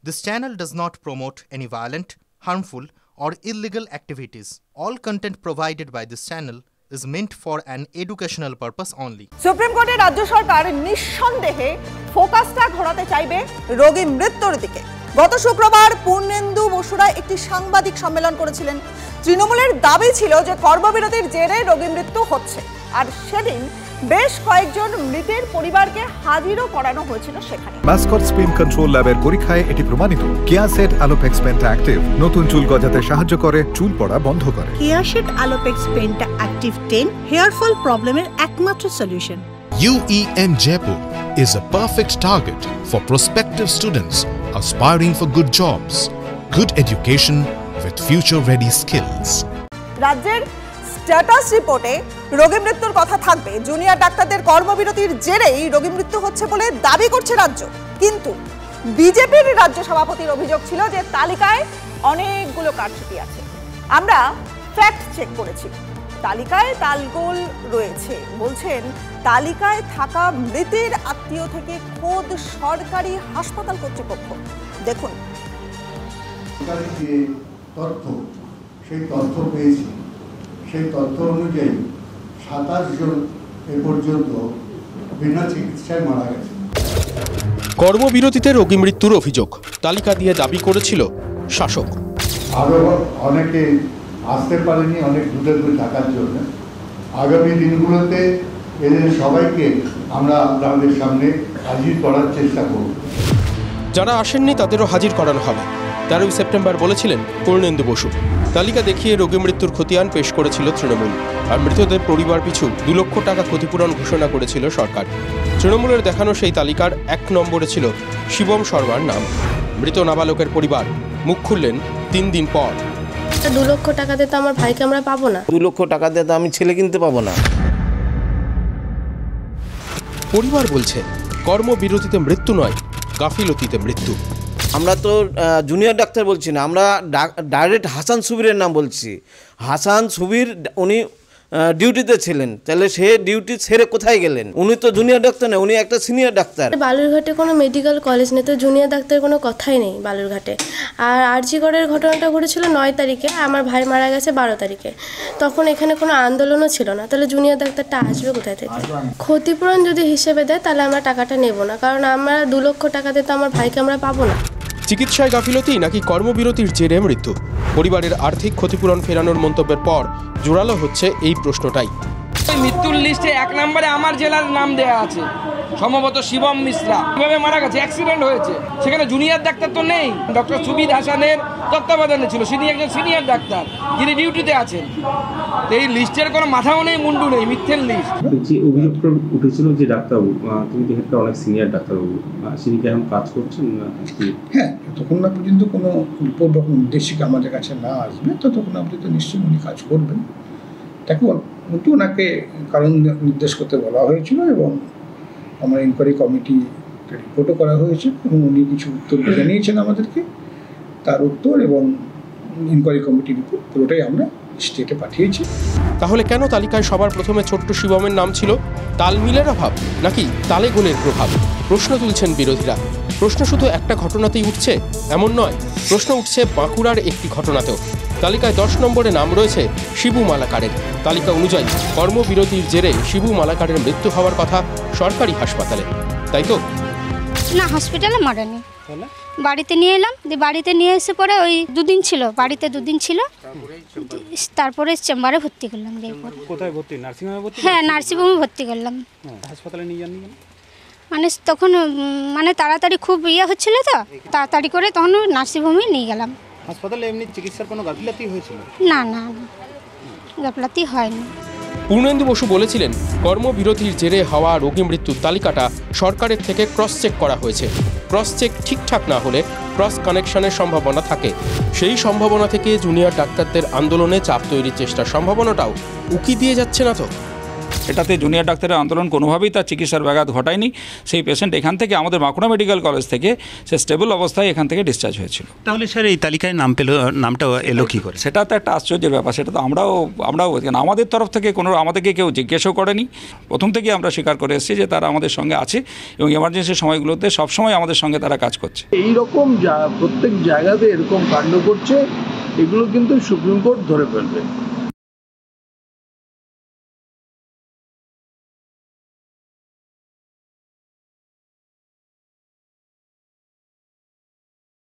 This channel does not promote any violent, harmful, or illegal activities. All content provided by this channel is meant for an educational purpose only. Supreme কোর্টে রাজ্য সরকার নিঃসন্দেহে ফোকাসটা ঘোরাতে চাইবে রোগী মৃত্যুর দিকে। গত শুক্রবার পূর্ণেন্দু বসুরা একটি সাংবাদিক সম্মেলন করেছিলেন। তৃণমূলের দাবি ছিল যে কর্মবিরতির জেরে রোগী মৃত্যু হচ্ছে, আর সেদিন বেশ কয়েকজন মৃতের পরিবারকে হাজিরও করানো হয়েছিল সেখানে। মাসকট স্পিন কন্ট্রোল ল্যাবের পরীক্ষায় এটি প্রমাণিত। কিয়াসেট আলোপেক্স পেন্টা অ্যাক্টিভ নতুন চুল গজাতে সাহায্য করে, চুল পড়া বন্ধ করে। কিয়াসেট আলোপেক্স পেন্টা অ্যাক্টিভ 10 হেয়ার ফল প্রবলেমের একমাত্র solution. UEM Jaipur is a perfect target for prospective students aspiring for good jobs, good education with future-ready skills. রাজ্যের স্ট্যাটাস রিপোর্টে রোগী মৃত্যুর কথা থাকবে। জুনিয়র ডাক্তারদের কর্মবিরতির জেরেই রোগী মৃত্যু হচ্ছে বলে দাবি করছে রাজ্য, কিন্তু বিজেপির রাজ্য সভাপতির অভিযোগ ছিল যে তালিকায় অনেকগুলো কারচুপি আছে। আমরা ফ্যাক্ট চেক করেছি, তালিকায় তালগোল রয়েছে। বলছেন তালিকায় থাকা মৃতের আত্মীয় থেকে খোদ সরকারি হাসপাতাল কর্তৃপক্ষ। দেখুন, যে তথ্য, সেই তথ্য পেয়েছি, সেই তথ্য অনুযায়ী 27 জন এ পর্যন্ত বিনা চিকিৎসায় মারা গেছে। কর্মবিরতিতে রোগী মৃত্যুর অভিযোগ তালিকা দিয়ে দাবি করেছিল শাসক। আরও অনেকে আসতে পারেনি অনেক দূরে দূরে থাকার জন্য। আগামী দিনগুলোতে এদের সবাইকে আমরা আপনাদের সামনে হাজির করার চেষ্টা করব। যারা আসেননি তাদেরও হাজির করানো হবে। 13 সেপ্টেম্বর বলেছিলেন পূর্ণেন্দু বসু। তালিকা দেখিয়ে রোগী মৃত্যুর খতিয়ান পেশ করেছিল তৃণমূল, আর মৃতদের পরিবার পিছু 2 লক্ষ টাকা ক্ষতিপূরণ ঘোষণা করেছিল সরকার। তৃণমূলের দেখানো সেই তালিকার 1 নম্বরে ছিল শিবম শর্মার নাম। মৃত নাবালকের পরিবার মুখ খুললেন 3 দিন পর। 2 লক্ষ টাকা দিয়ে তো আমার ভাইকে আমরা পাবো না। 2 লক্ষ টাকা দিয়ে তো আমি ছেলে কিনতে পাবো না। পরিবার বলছে কর্মবিরতিতে মৃত্যু নয়, গাফিলতিতে মৃত্যু। আমরা তো জুনিয়র ডাক্তার বলছি না, আমরা ডাইরেক্ট হাসান সুবীরের নাম বলছি। হাসান সুবীর উনি ডিউটিতে ছিলেন, তাহলে সে ডিউটি ছেড়ে কোথায় গেলেন? উনি তো জুনিয়র ডাক্তার না, উনি একটা সিনিয়র ডাক্তার। বালুরঘাটে কোনো মেডিকেল কলেজ নেই, তো জুনিয়র ডাক্তারের কোনো কথাই নেই বালুরঘাটে। আর আরজিগড়ের ঘটনাটা ঘটেছিল 9 তারিখে, আমার ভাই মারা গেছে 12 তারিখে। তখন এখানে কোনো আন্দোলনও ছিল না, তাহলে জুনিয়র ডাক্তারটা আসবে কোথায় থেকে? ক্ষতিপূরণ যদি হিসেবে দেয় তাহলে আমরা টাকাটা নেব না, কারণ আমরা 2 লক্ষ টাকা দিয়ে তো আমার ভাইকে আমরা পাবো না। চিকিৎসায় গাফিলতি নাকি কর্মবিরতির জেরে মৃত্যু? পরিবারের আর্থিক ক্ষতিপূরণ ফেরানোর মন্তব্যের পর জোরালো হচ্ছে এই প্রশ্নটাই। মৃত্যুর লিস্টে 1 নম্বরে আমার জেলার নাম দেয়া আছে, সম্ভবত শিবম মিশ্রা কিভাবে মারা গেছে, অ্যাক্সিডেন্ট হয়েছে। সেখানে জুনিয়র ডাক্তার তো নেই, ডক্টর সুবিদ হাসানের তত্ত্বাবধানে ছিল, তিনি একজন সিনিয়র ডাক্তার যিনি ডিউটিতে আছেন। এই লিস্টের কোনো মাথাও নেই, মুন্ডু নেই, মিথ্যের লিস্ট। যে অভিযোগটা উঠেছিল যে ডাক্তারবাবু, তিনি তো অনেক সিনিয়র ডাক্তারবাবু, তিনি কি এখন কাজ করছেন না? হ্যাঁ, যতক্ষণ না পর্যন্ত কোনো রিপোর্ট বা নির্দেশিকা আমাদের কাছে না আসবে ততক্ষণ আপনি তো নিশ্চয়ই উনি কাজ করবেন। তাকে ওনাকে কারণ নির্দেশ করতে বলা হয়েছিল এবং আমার ইনকোয়ারি কমিটি রিপোর্টও করা হয়েছে এবং উনি কিছু উত্তর জানিয়েছেন আমাদেরকে। তার উত্তর এবং ইনকোয়ারি কমিটি রিপোর্ট পুরোটাই আমরা স্টেটে পাঠিয়েছি। তাহলে কেন তালিকায় সবার প্রথমে ছোট্ট শিবমের নাম ছিল? তালমিলের অভাব নাকি তালে গোলের প্রভাব? প্রশ্ন তুলছেন বিরোধীরা। প্রশ্ন শুধু একটা ঘটনাতেই উঠছে এমন নয়, প্রশ্ন উঠছে বাঁকুড়ার একটি ঘটনাতেও। তালিকায় 10 নম্বরে নাম রয়েছে শিবু মালাকারের। তালিকা অনুযায়ী কর্মবিরতির জেরে শিবু মালাকারের মৃত্যু হওয়ার কথা সরকারি হাসপাতালে, তাই তো? না, হসপিটালে মারেনি, বাড়িতে নিয়ে এলাম। বাড়িতে নিয়ে এসে পরে ওই 2 দিন ছিল, বাড়িতে 2 দিন ছিল, তারপরে চেম্বারে ভর্তি করলাম। কোথায় ভর্তি? নার্সিংহোমে ভর্তি? হ্যাঁ, নার্সিংহোমে ভর্তি করলাম। হাসপাতালে নিয়ে যাননি? মানে তখন তাড়াতাড়ি খুব হচ্ছিল, তো তাড়াতাড়ি করে তখন নার্সিংহোমে নিয়ে গেলাম। হাসপাতালে এমনি চিকিৎসার কোনো গাফিলতি হয়েছিল? না না, গাফিলতি হয়নি। পূর্ণেন্দু বসু বলেছিলেন কর্মবিরতির জেরে হওয়া রোগী মৃত্যুর তালিকাটা সরকারের থেকে ক্রস চেক করা হয়েছে। ক্রস চেক ঠিকঠাক না হলে ক্রস কানেকশনের সম্ভাবনা থাকে। সেই সম্ভাবনা থেকে জুনিয়র ডাক্তারদের আন্দোলনে চাপ তৈরির চেষ্টার সম্ভাবনাটাও উকি দিয়ে যাচ্ছে না তো? এটাতে জুনিয়র ডাক্তারের আন্দোলন কোনোভাবেই তার চিকিৎসার ব্যাঘাত ঘটায়নি। সেই পেশেন্ট এখান থেকে আমাদের বাঁকুড়া মেডিকেল কলেজ থেকে সে স্টেবল অবস্থায় এখান থেকে ডিসচার্জ হয়েছিল। তাহলে স্যার এই তালিকায় নামটা এলো কী করে? সেটা তো একটা আশ্চর্যের ব্যাপার, সেটা তো আমরাও আমাদের তরফ থেকে আমাদেরকে কেউ জিজ্ঞেসও করেনি। প্রথম থেকে আমরা স্বীকার করে এসেছি যে তারা আমাদের সঙ্গে আছে এবং এমার্জেন্সি সময়গুলোতে সবসময় আমাদের সঙ্গে তারা কাজ করছে। এইরকম প্রত্যেক জায়গাতে এরকম কাণ্ড করছে, এগুলো কিন্তু সুপ্রিম কোর্ট ধরে ফেলবে।